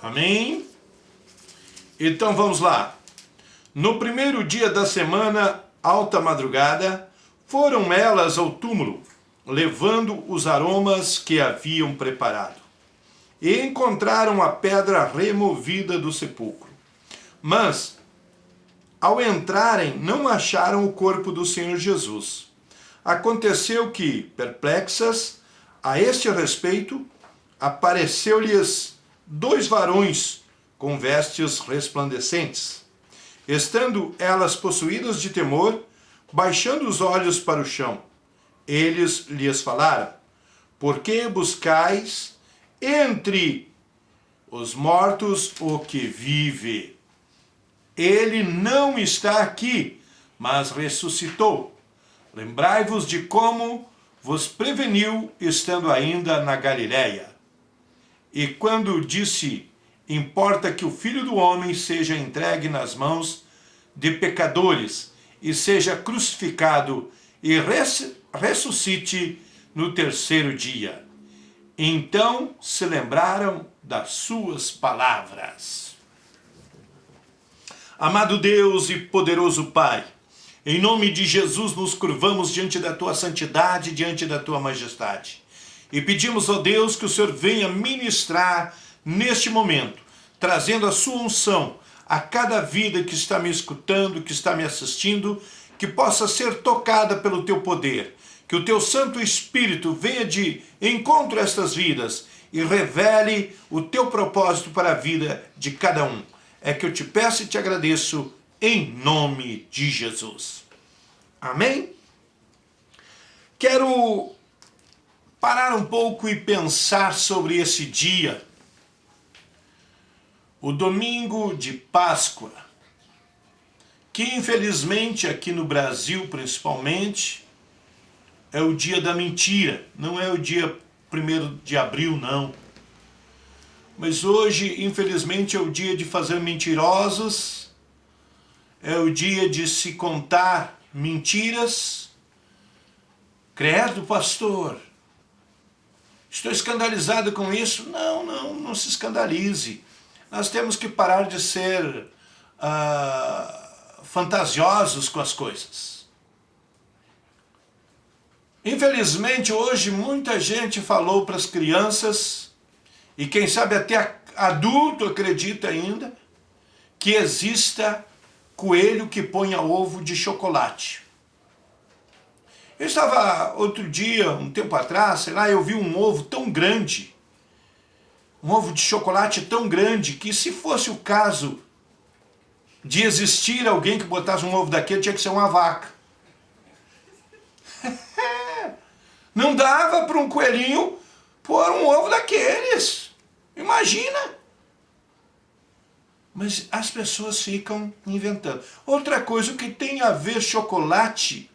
Amém? Então vamos lá. No primeiro dia da semana, alta madrugada, foram elas ao túmulo, levando os aromas que haviam preparado. E encontraram a pedra removida do sepulcro. Mas, ao entrarem, não acharam o corpo do Senhor Jesus. Aconteceu que, perplexas a este respeito, apareceu-lhes 2 varões com vestes resplandecentes. Estando elas possuídas de temor, baixando os olhos para o chão, eles lhes falaram: por que buscais entre os mortos o que vive? Ele não está aqui, mas ressuscitou. Lembrai-vos de como vos preveniu estando ainda na Galiléia. E quando disse: importa que o Filho do Homem seja entregue nas mãos de pecadores e seja crucificado e ressuscite no terceiro dia. Então se lembraram das suas palavras. Amado Deus e poderoso Pai, em nome de Jesus nos curvamos diante da Tua santidade, diante da Tua majestade. E pedimos, ó Deus, que o Senhor venha ministrar neste momento, trazendo a sua unção a cada vida que está me escutando, que está me assistindo, que possa ser tocada pelo Teu poder. Que o Teu Santo Espírito venha de encontro a estas vidas e revele o Teu propósito para a vida de cada um. É que eu te peço e te agradeço em nome de Jesus. Amém? Quero parar um pouco e pensar sobre esse dia. O domingo de Páscoa, que infelizmente aqui no Brasil principalmente, é o dia da mentira. Não é o dia 1º de abril, não. Mas hoje, infelizmente, é o dia de fazer mentirosos, é o dia de se contar mentiras. Credo, pastor, estou escandalizado com isso. Não se escandalize. Nós temos que parar de ser fantasiosos com as coisas. Infelizmente, hoje, muita gente falou para as crianças, e quem sabe até adulto acredita ainda, que exista coelho que ponha ovo de chocolate. Eu estava outro dia, um tempo atrás, sei lá, eu vi um ovo tão grande, um ovo de chocolate tão grande, que se fosse o caso de existir alguém que botasse um ovo daquele, tinha que ser uma vaca. Não dava para um coelhinho pôr um ovo daqueles. Imagina. Mas as pessoas ficam inventando. Outra coisa, o que tem a ver chocolate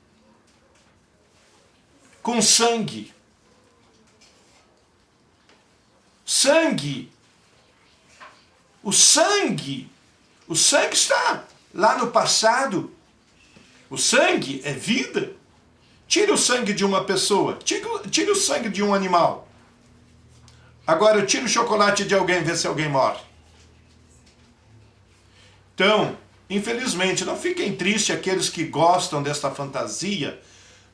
com sangue? Sangue. O sangue está lá no passado. O sangue é vida. Tire o sangue de uma pessoa, tire o sangue de um animal. Agora eu tiro o chocolate de alguém, vê se alguém morre. Então, infelizmente, não fiquem tristes aqueles que gostam desta fantasia,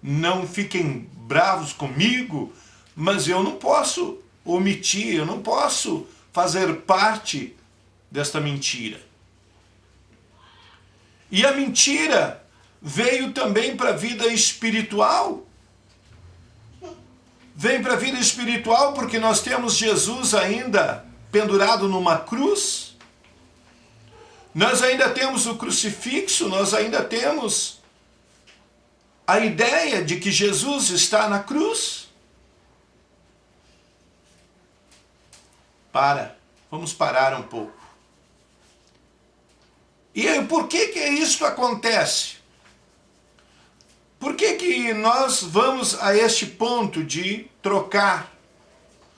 não fiquem bravos comigo, mas eu não posso omitir, eu não posso fazer parte desta mentira. E a mentira veio também para a vida espiritual. Vem para a vida espiritual porque nós temos Jesus ainda pendurado numa cruz. Nós ainda temos o crucifixo, nós ainda temos a ideia de que Jesus está na cruz. Vamos parar um pouco. E aí, por que isso acontece? Por que nós vamos a este ponto de trocar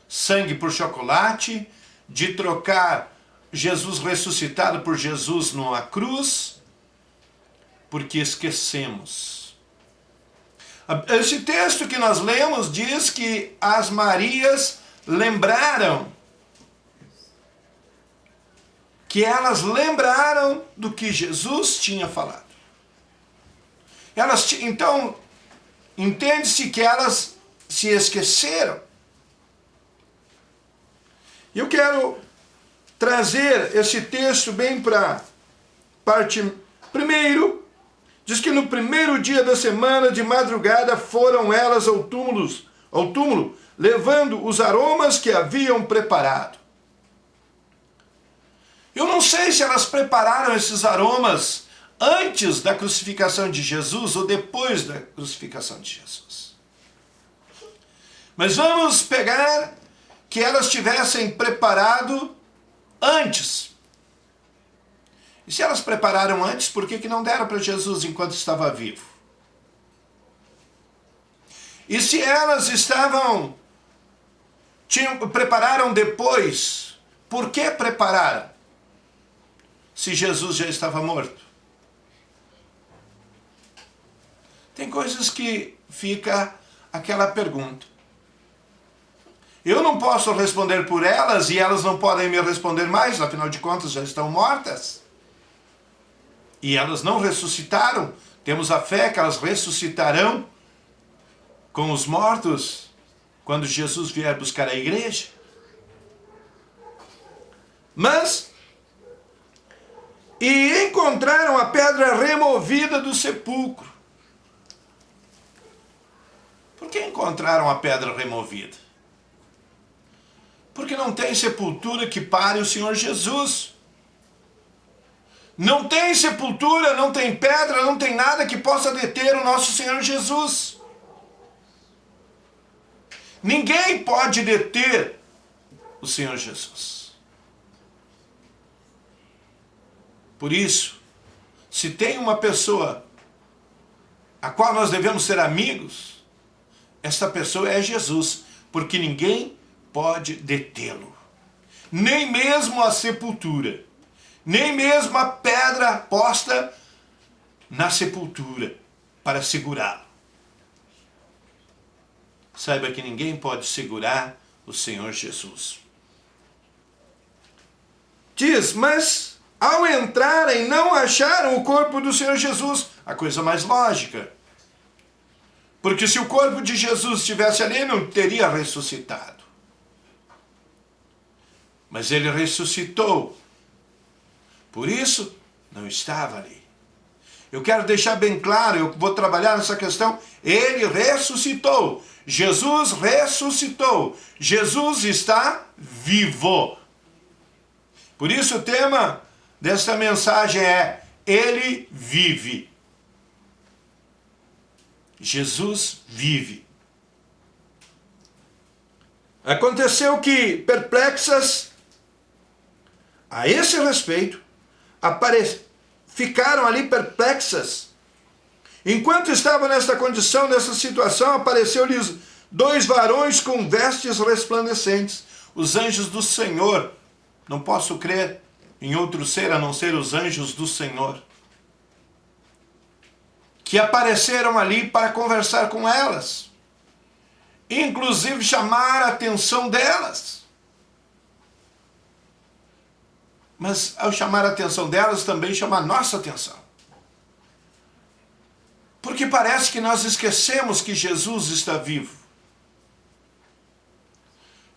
sangue por chocolate, de trocar Jesus ressuscitado por Jesus numa cruz? Porque esquecemos. Esse texto que nós lemos diz que as Marias lembraram que elas lembraram do que Jesus tinha falado. Então, entende-se que elas se esqueceram. Eu quero trazer esse texto bem para parte. Primeiro, diz que no primeiro dia da semana, de madrugada, foram elas ao túmulo, levando os aromas que haviam preparado. Eu não sei se elas prepararam esses aromas antes da crucificação de Jesus ou depois da crucificação de Jesus. Mas vamos pegar que elas tivessem preparado antes. E se elas prepararam antes, por que não deram para Jesus enquanto estava vivo? E se elas prepararam depois, por que prepararam? Se Jesus já estava morto. Tem coisas que fica aquela pergunta. Eu não posso responder por elas e elas não podem me responder mais, afinal de contas já estão mortas. E elas não ressuscitaram. Temos a fé que elas ressuscitarão com os mortos quando Jesus vier buscar a igreja. E encontraram a pedra removida do sepulcro. Por que encontraram a pedra removida? Porque não tem sepultura que pare o Senhor Jesus. Não tem sepultura, não tem pedra, não tem nada que possa deter o nosso Senhor Jesus. Ninguém pode deter o Senhor Jesus. Por isso, se tem uma pessoa a qual nós devemos ser amigos, essa pessoa é Jesus, porque ninguém pode detê-lo. Nem mesmo a sepultura, nem mesmo a pedra posta na sepultura para segurá-lo. Saiba que ninguém pode segurar o Senhor Jesus. Diz, mas ao entrarem não acharam o corpo do Senhor Jesus. A coisa mais lógica. Porque se o corpo de Jesus estivesse ali, não teria ressuscitado. Mas ele ressuscitou. Por isso, não estava ali. Eu quero deixar bem claro, eu vou trabalhar nessa questão. Ele ressuscitou. Jesus ressuscitou. Jesus está vivo. Por isso o tema desta mensagem é: Ele vive. Jesus vive. Aconteceu que, perplexas a esse respeito, ficaram ali perplexas. Enquanto estavam nesta condição, nessa situação, apareceu-lhes 2 varões com vestes resplandecentes, os anjos do Senhor. Não posso crer em outro ser a não ser os anjos do Senhor, que apareceram ali para conversar com elas, inclusive chamar a atenção delas. Mas ao chamar a atenção delas, também chama a nossa atenção. Porque parece que nós esquecemos que Jesus está vivo.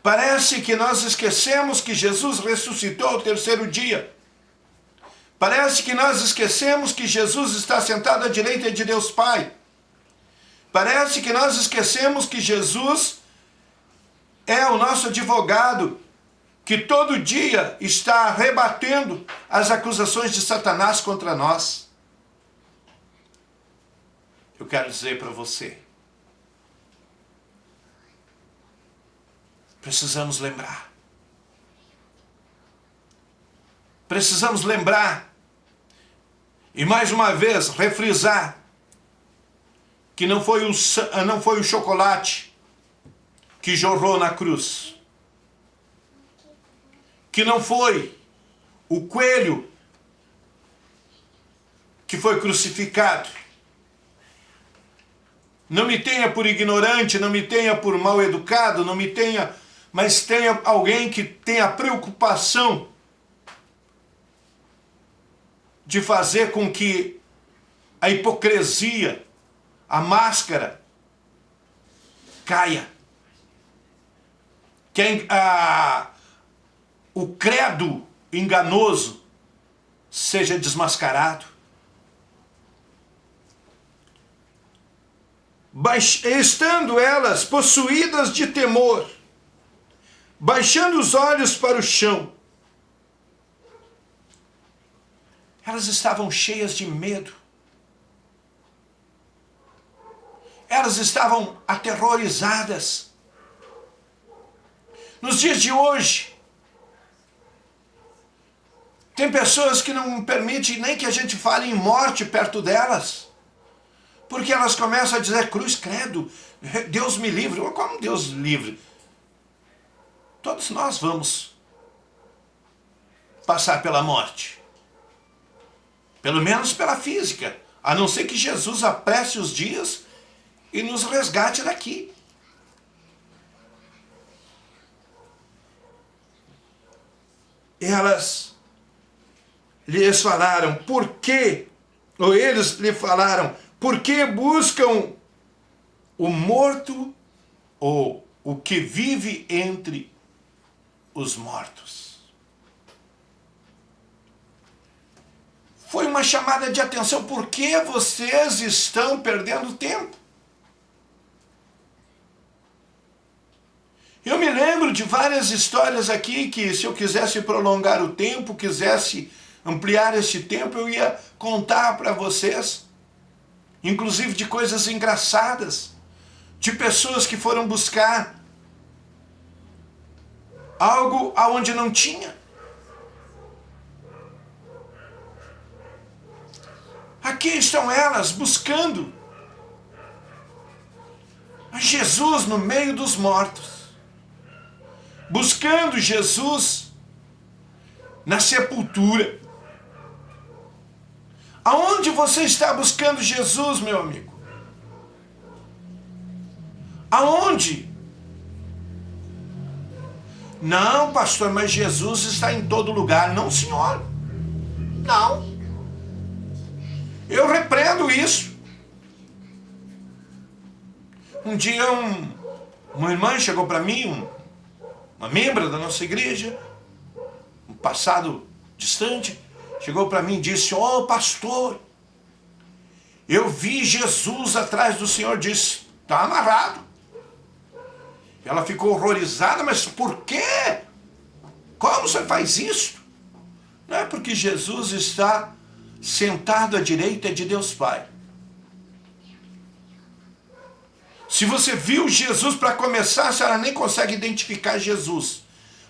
Parece que nós esquecemos que Jesus ressuscitou ao 3º dia. Parece que nós esquecemos que Jesus está sentado à direita de Deus Pai. Parece que nós esquecemos que Jesus é o nosso advogado, que todo dia está rebatendo as acusações de Satanás contra nós. Eu quero dizer para você, precisamos lembrar. Precisamos lembrar e mais uma vez refrisar que não foi o chocolate que jorrou na cruz, que não foi o coelho que foi crucificado. Não me tenha por ignorante, não me tenha por mal educado, não me tenha, mas tenha alguém que tenha preocupação de fazer com que a hipocrisia, a máscara, caia. Que o credo enganoso seja desmascarado. Estando elas possuídas de temor, baixando os olhos para o chão, elas estavam cheias de medo. Elas estavam aterrorizadas. Nos dias de hoje, tem pessoas que não permitem nem que a gente fale em morte perto delas, porque elas começam a dizer cruz, credo, Deus me livre. Como Deus livre? Todos nós vamos passar pela morte. Pelo menos pela física. A não ser que Jesus apresse os dias e nos resgate daqui. Elas lhes falaram, por quê? Ou eles lhe falaram, por que buscam o morto ou o que vive entre os mortos? Foi uma chamada de atenção. Por que vocês estão perdendo tempo? Eu me lembro de várias histórias aqui que, se eu quisesse prolongar o tempo, quisesse ampliar este tempo, eu ia contar para vocês, inclusive de coisas engraçadas, de pessoas que foram buscar algo aonde não tinha. Aqui estão elas buscando a Jesus no meio dos mortos, buscando Jesus na sepultura. Aonde você está buscando Jesus, meu amigo? Aonde? Não, pastor, mas Jesus está em todo lugar. Não, senhor. Não. Eu repreendo isso. Um dia uma irmã chegou para mim, uma membro da nossa igreja, um passado distante, chegou para mim e disse, pastor, eu vi Jesus atrás do senhor. Disse, está amarrado. Ela ficou horrorizada, mas por quê? Como você faz isso? Não é porque Jesus está sentado à direita de Deus Pai. Se você viu Jesus, para começar, a senhora nem consegue identificar Jesus.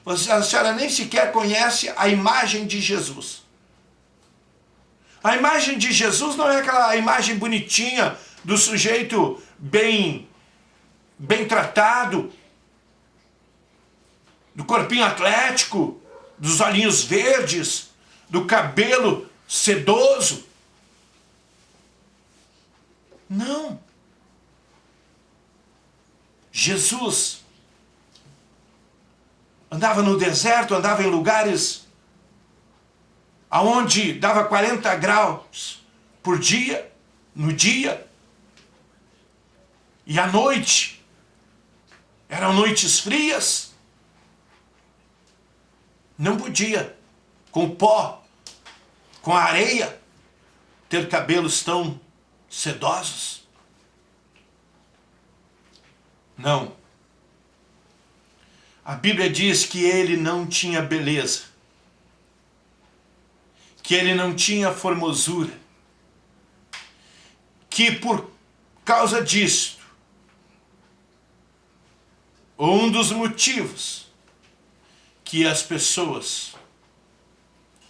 A senhora nem sequer conhece a imagem de Jesus. A imagem de Jesus não é aquela imagem bonitinha do sujeito bem tratado, do corpinho atlético, dos olhinhos verdes, do cabelo sedoso. Não. Jesus andava no deserto, andava em lugares aonde dava 40 graus por dia, no dia, e à noite eram noites frias. Não podia, com pó, com areia, ter cabelos tão sedosos. Não. A Bíblia diz que ele não tinha beleza, que ele não tinha formosura, que por causa disto, um dos motivos que as pessoas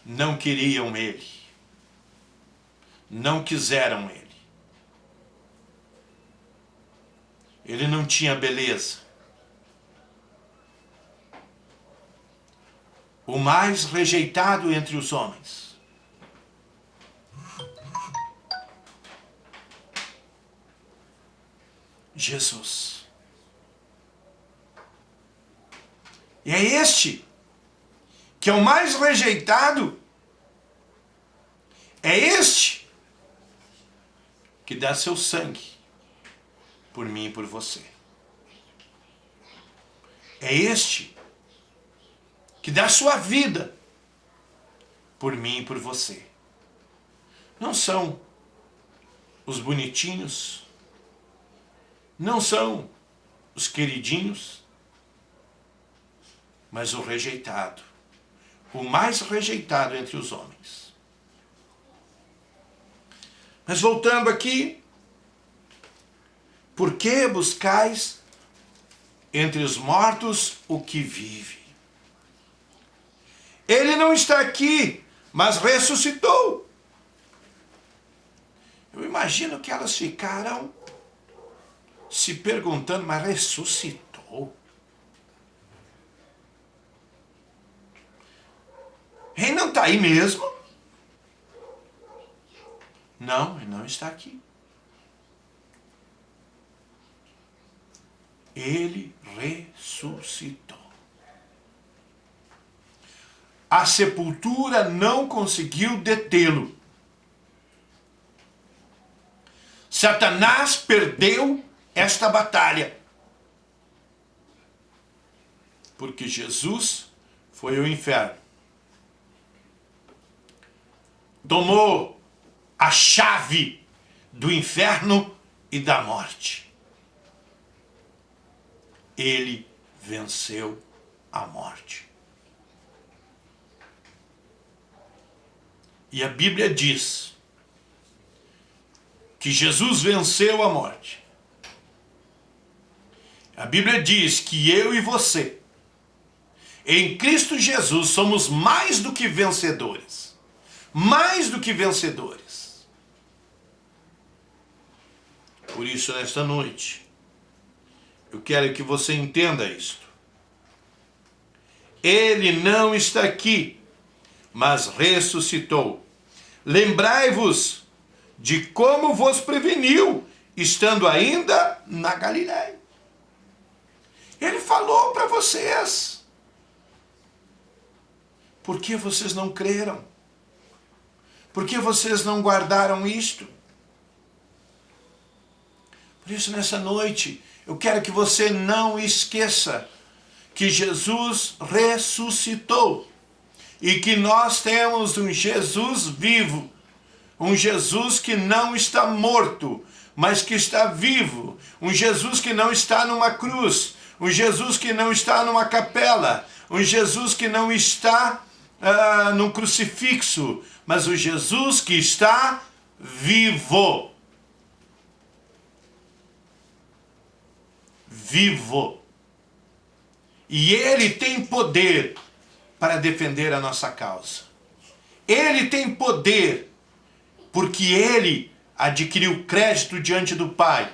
não queriam ele, não quiseram ele. Ele não tinha beleza. O mais rejeitado entre os homens. Jesus. E é este que é o mais rejeitado É este que dá seu sangue por mim e por você. É este que dá sua vida por mim e por você. Não são os bonitinhos, não são os queridinhos, mas o rejeitado, o mais rejeitado entre os homens. Mas voltando aqui, por que buscais entre os mortos o que vive? Ele não está aqui, mas ressuscitou. Eu imagino que elas ficaram se perguntando, mas ressuscitou? Ele não está aí mesmo? Não, ele não está aqui. Ele ressuscitou. A sepultura não conseguiu detê-lo. Satanás perdeu esta batalha. Porque Jesus foi ao inferno. Tomou a chave do inferno e da morte. Ele venceu a morte. E a Bíblia diz que Jesus venceu a morte. A Bíblia diz que eu e você, em Cristo Jesus, somos mais do que vencedores. Mais do que vencedores. Por isso, nesta noite, eu quero que você entenda isto. Ele não está aqui, mas ressuscitou. Lembrai-vos de como vos preveniu, estando ainda na Galiléia. Ele falou para vocês. Por que vocês não creram? Por que vocês não guardaram isto? Por isso, nessa noite, eu quero que você não esqueça que Jesus ressuscitou. E que nós temos um Jesus vivo, um Jesus que não está morto, mas que está vivo, um Jesus que não está numa cruz, um Jesus que não está numa capela, um Jesus que não está num crucifixo, mas o Jesus que está vivo. Vivo. E ele tem poder para defender a nossa causa. Ele tem poder, porque ele adquiriu crédito diante do Pai,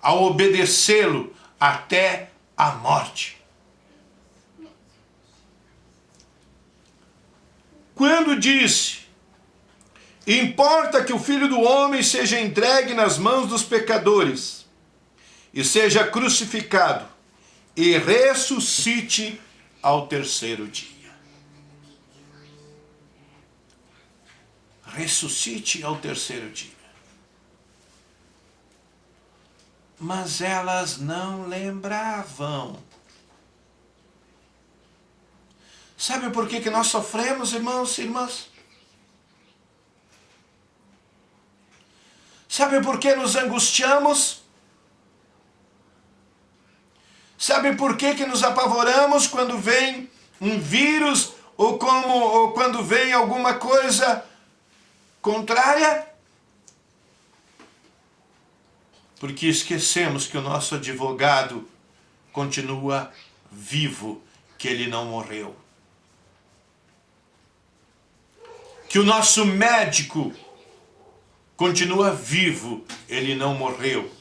ao obedecê-lo até a morte. Quando disse, importa que o Filho do Homem seja entregue nas mãos dos pecadores, e seja crucificado, e ressuscite ao terceiro dia. Ressuscite ao terceiro dia. Mas elas não lembravam. Sabe por que nós sofremos, irmãos e irmãs? Sabe por que nos angustiamos? Sabe por que nos apavoramos quando vem um vírus ou quando vem alguma coisa contrária? Porque esquecemos que o nosso advogado continua vivo, que ele não morreu. Que o nosso médico continua vivo, ele não morreu.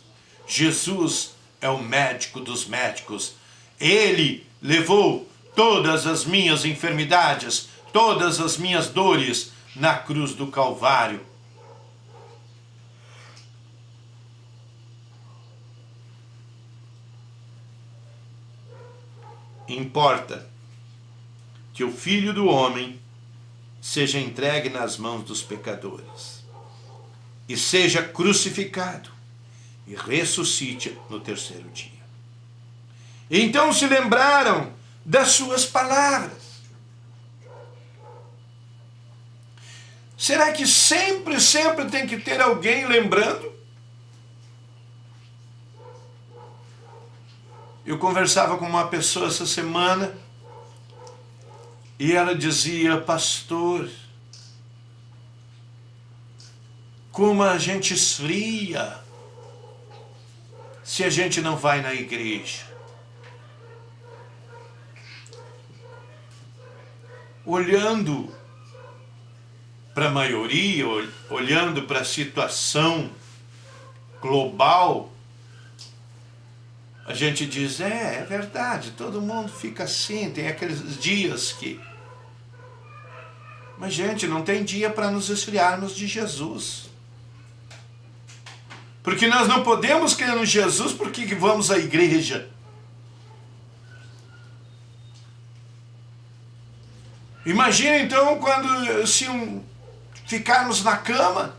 Jesus é o médico dos médicos. Ele levou todas as minhas enfermidades, todas as minhas dores na cruz do Calvário. Importa que o Filho do Homem seja entregue nas mãos dos pecadores e seja crucificado e ressuscite no terceiro dia. Então se lembraram das suas palavras. Será que sempre tem que ter alguém lembrando? Eu conversava com uma pessoa essa semana e ela dizia: pastor, como a gente esfria se a gente não vai na igreja. Olhando para a maioria, olhando para a situação global, a gente diz, é verdade, todo mundo fica assim, tem aqueles dias que... Mas, gente, não tem dia para nos esfriarmos de Jesus. Porque nós não podemos crer no Jesus porque vamos à igreja. Imagina então quando se ficarmos na cama,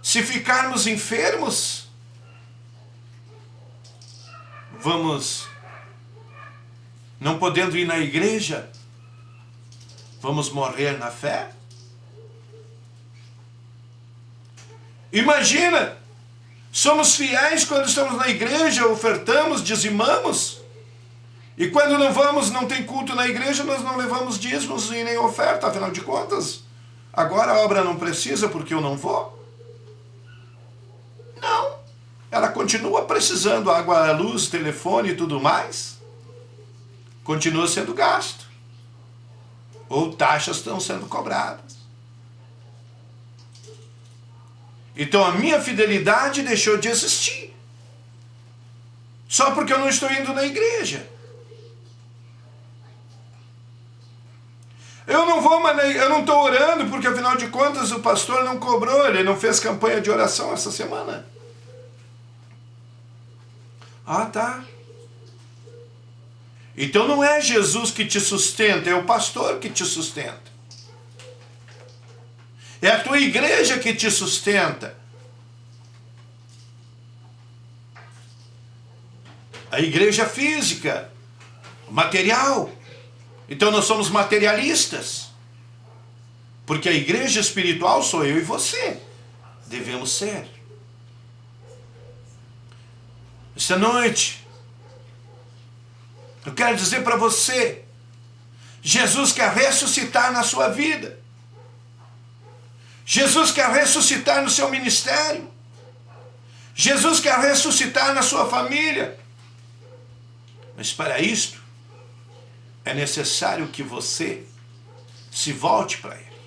se ficarmos enfermos, vamos, não podendo ir na igreja, vamos morrer na fé? Imagina, somos fiéis quando estamos na igreja, ofertamos, dizimamos, e quando não vamos, não tem culto na igreja, nós não levamos dízimos e nem oferta, afinal de contas, agora a obra não precisa porque eu não vou? Não, ela continua precisando, água, luz, telefone e tudo mais, continua sendo gasto, ou taxas estão sendo cobradas. Então a minha fidelidade deixou de existir, só porque eu não estou indo na igreja. Eu não estou orando porque afinal de contas o pastor não cobrou, ele não fez campanha de oração essa semana. Ah, tá. Então não é Jesus que te sustenta, é o pastor que te sustenta. É a tua igreja que te sustenta. A igreja física, material. Então nós somos materialistas. Porque a igreja espiritual sou eu e você. Devemos ser. Esta noite, eu quero dizer para você, Jesus quer ressuscitar na sua vida. Jesus quer ressuscitar no seu ministério. Jesus quer ressuscitar na sua família. Mas para isto, é necessário que você se volte para Ele.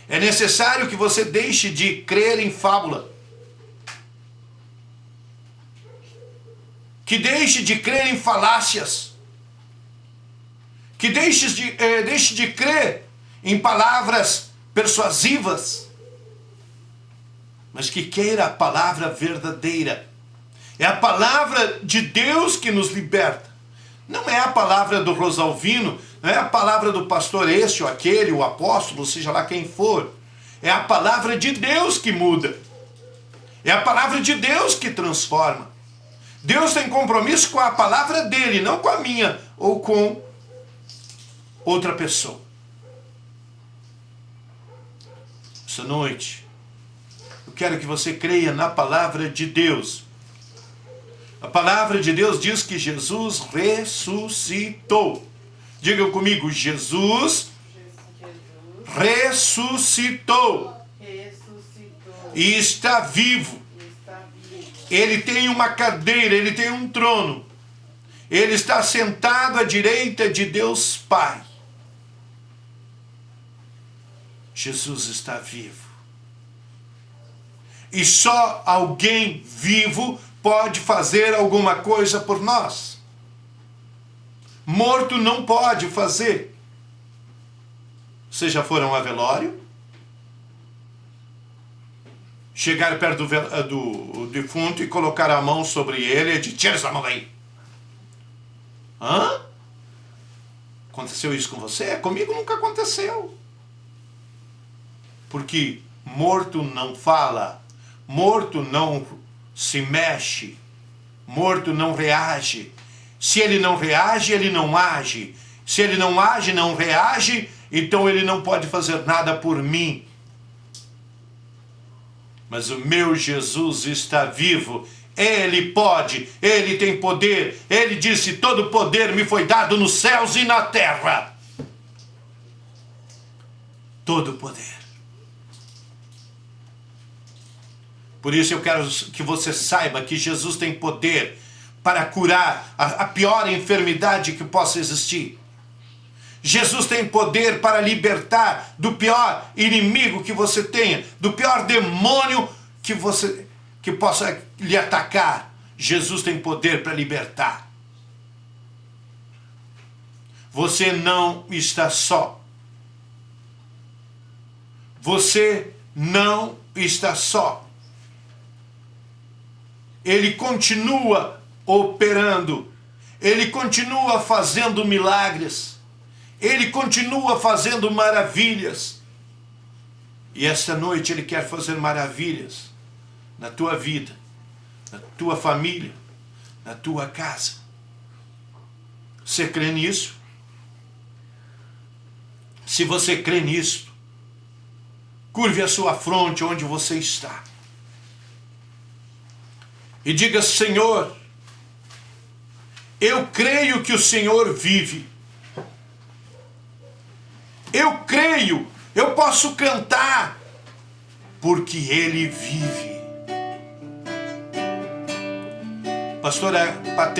É necessário que você deixe de crer em fábula. Que deixe de crer em falácias. Que deixe de crer em palavras persuasivas. Mas que queira a palavra verdadeira. É a palavra de Deus que nos liberta. Não é a palavra do Rosalvino, não é a palavra do pastor este ou aquele, o apóstolo, seja lá quem for. É a palavra de Deus que muda. É a palavra de Deus que transforma. Deus tem compromisso com a palavra dele, não com a minha ou com outra pessoa. Essa noite, eu quero que você creia na palavra de Deus. A palavra de Deus diz que Jesus ressuscitou. Diga comigo, Jesus ressuscitou. E está vivo. Ele tem uma cadeira, ele tem um trono. Ele está sentado à direita de Deus Pai. Jesus está vivo. E só alguém vivo pode fazer alguma coisa por nós. Morto não pode fazer. Vocês já foram a velório? Chegar perto do defunto e colocar a mão sobre ele e dizer, tira essa mão daí. Hã? Aconteceu isso com você? Comigo nunca aconteceu. Porque morto não fala, morto não se mexe, morto não reage. Se ele não reage, ele não age. Se ele não age, não reage, então ele não pode fazer nada por mim. Mas o meu Jesus está vivo. Ele pode, ele tem poder. Ele disse: todo poder me foi dado nos céus e na terra. Todo poder. Por isso eu quero que você saiba que Jesus tem poder para curar a pior enfermidade que possa existir. Jesus tem poder para libertar do pior inimigo que você tenha, do pior demônio que possa lhe atacar. Jesus tem poder para libertar. Você não está só. Você não está só. Ele continua operando. Ele continua fazendo milagres. Ele continua fazendo maravilhas. E esta noite Ele quer fazer maravilhas na tua vida, na tua família, na tua casa. Você crê nisso? Se você crê nisso, curve a sua fronte onde você está. E diga: Senhor, eu creio que o Senhor vive. Eu creio, eu posso cantar, porque Ele vive. Pastora Patrícia.